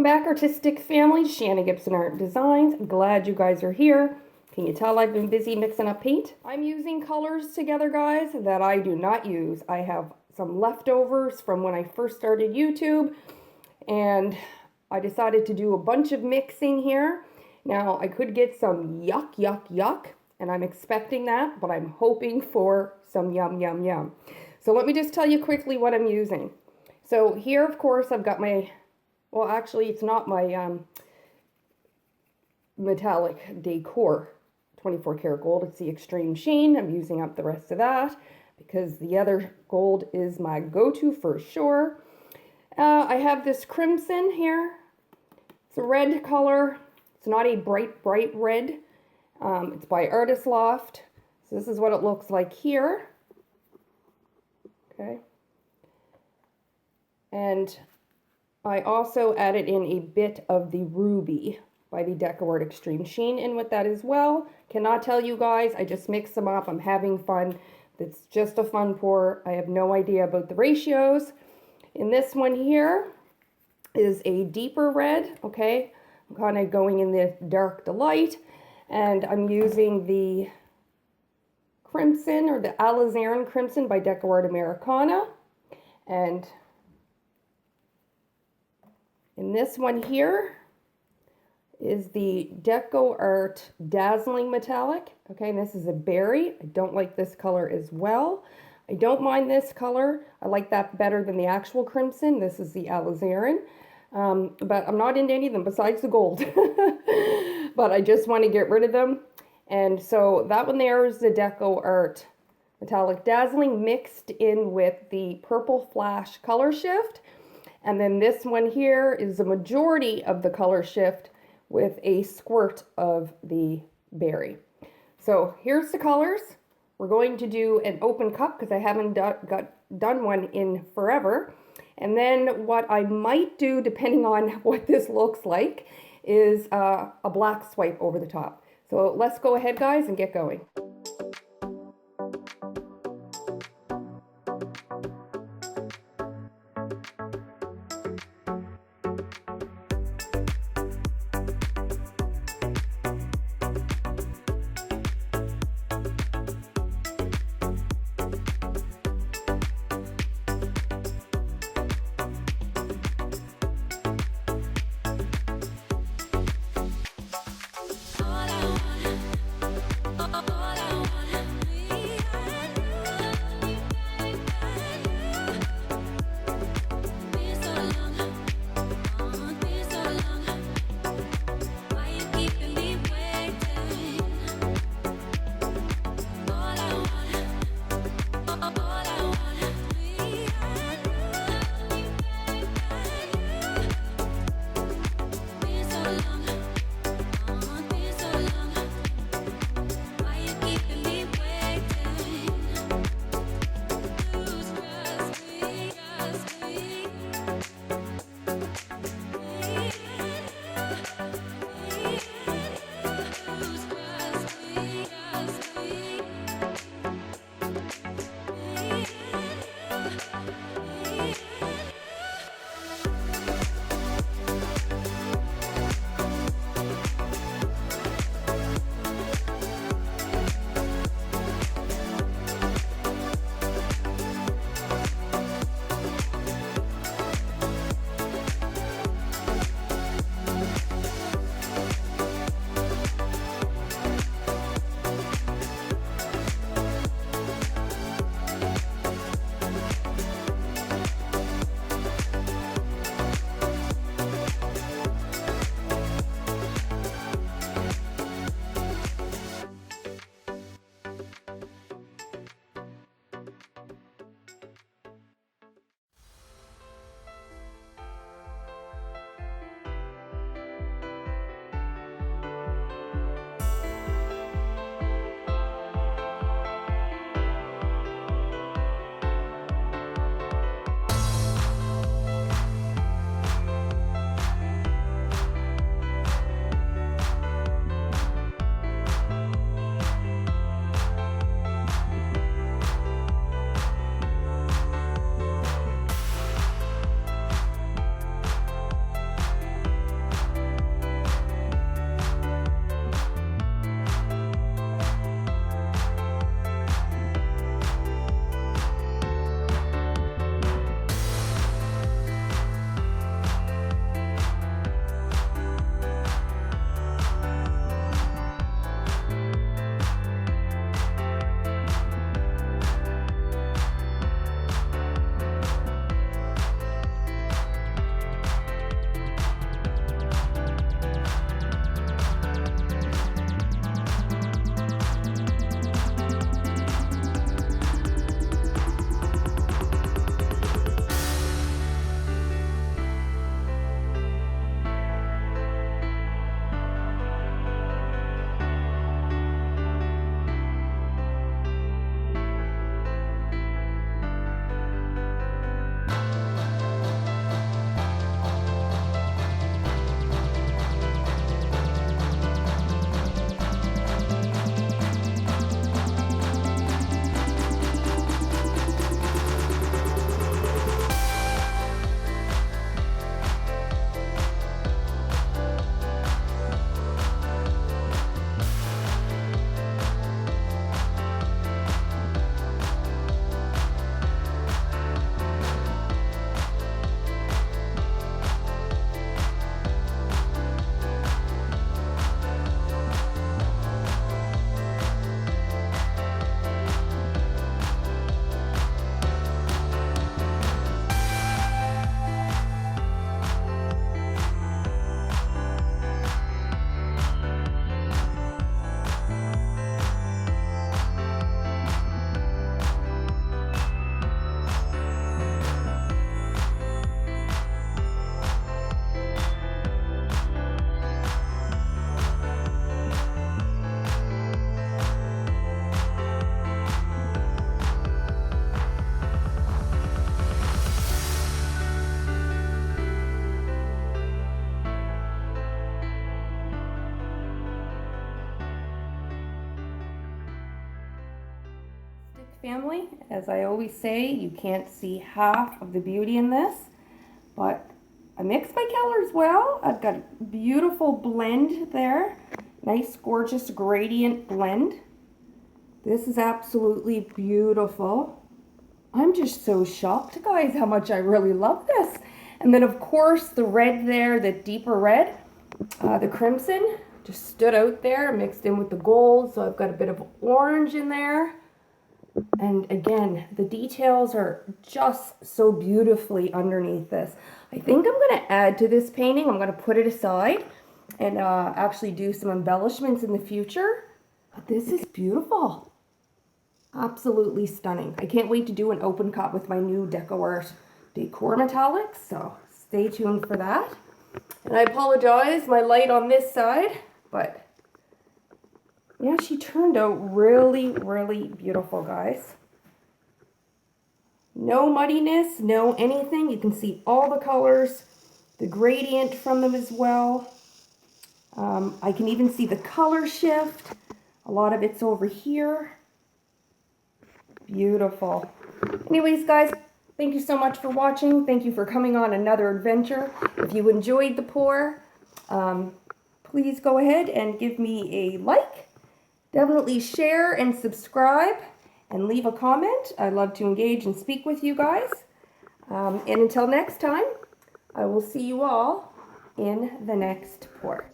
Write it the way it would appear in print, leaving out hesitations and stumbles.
Welcome back, artistic family. Shanna Gibson Art Designs. Glad you guys are here. Can you tell I've been busy mixing up paint? I'm using colors together, guys, that I do not use. I have some leftovers from when I first started YouTube, and I decided to do a bunch of mixing here. Now, I could get some yuck, yuck, yuck, and I'm expecting that, but I'm hoping for some yum, yum, yum. So let me just tell you quickly what I'm using. So here, of course, I've got my, well, actually, it's not my metallic decor 24 karat gold. It's the extreme sheen. I'm using up the rest of that because the other gold is my go-to for sure. I have this crimson here. It's a red color. It's not a bright, bright red. It's by Artist Loft. So this is what it looks like here. Okay. And I also added in a bit of the ruby by the DecoArt Extreme Sheen in with that as well. Cannot tell you guys, I just mix them up. I'm having fun. It's just a fun pour. I have no idea about the ratios. In this one here is a deeper red, okay? I'm kind of going in the dark to light, and I'm using the crimson or the alizarin crimson by DecoArt Americana. And in this one here is the DecoArt Dazzling Metallic. Okay, and this is a berry. I don't like this color as well. I don't mind this color. I like that better than the actual crimson. This is the alizarin. But I'm not into any of them besides the gold. But I just want to get rid of them. And so that one there is the DecoArt Metallic Dazzling mixed in with the Purple Flash Color Shift. And then this one here is the majority of the color shift with a squirt of the berry. So here's the colors. We're going to do an open cup because I haven't done one in forever. And then what I might do, depending on what this looks like, is a black swipe over the top. So let's go ahead, guys, and get going. family. As I always say, you can't see half of the beauty in this, but I mixed my colors well. I've got a beautiful blend there. Nice, gorgeous gradient blend. This is absolutely beautiful. I'm just so shocked, guys, how much I really love this. And then, of course, the red there, the deeper red, the crimson, just stood out there, mixed in with the gold. So I've got a bit of orange in there. And again, the details are just so beautifully underneath this. I think I'm going to add to this painting. I'm going to put it aside and actually do some embellishments in the future. But this is beautiful. Absolutely stunning. I can't wait to do an open cut with my new DecoArt Decor Metallics. So stay tuned for that. And I apologize, my light on this side, but yeah, she turned out really, really beautiful, guys. No muddiness, no anything. You can see all the colors, the gradient from them as well. I can even see the color shift. A lot of it's over here. Beautiful. Anyways, guys, thank you so much for watching. Thank you for coming on another adventure. If you enjoyed the pour, please go ahead and give me a like. Definitely share and subscribe and leave a comment. I love to engage and speak with you guys. And until next time, I will see you all in the next pour.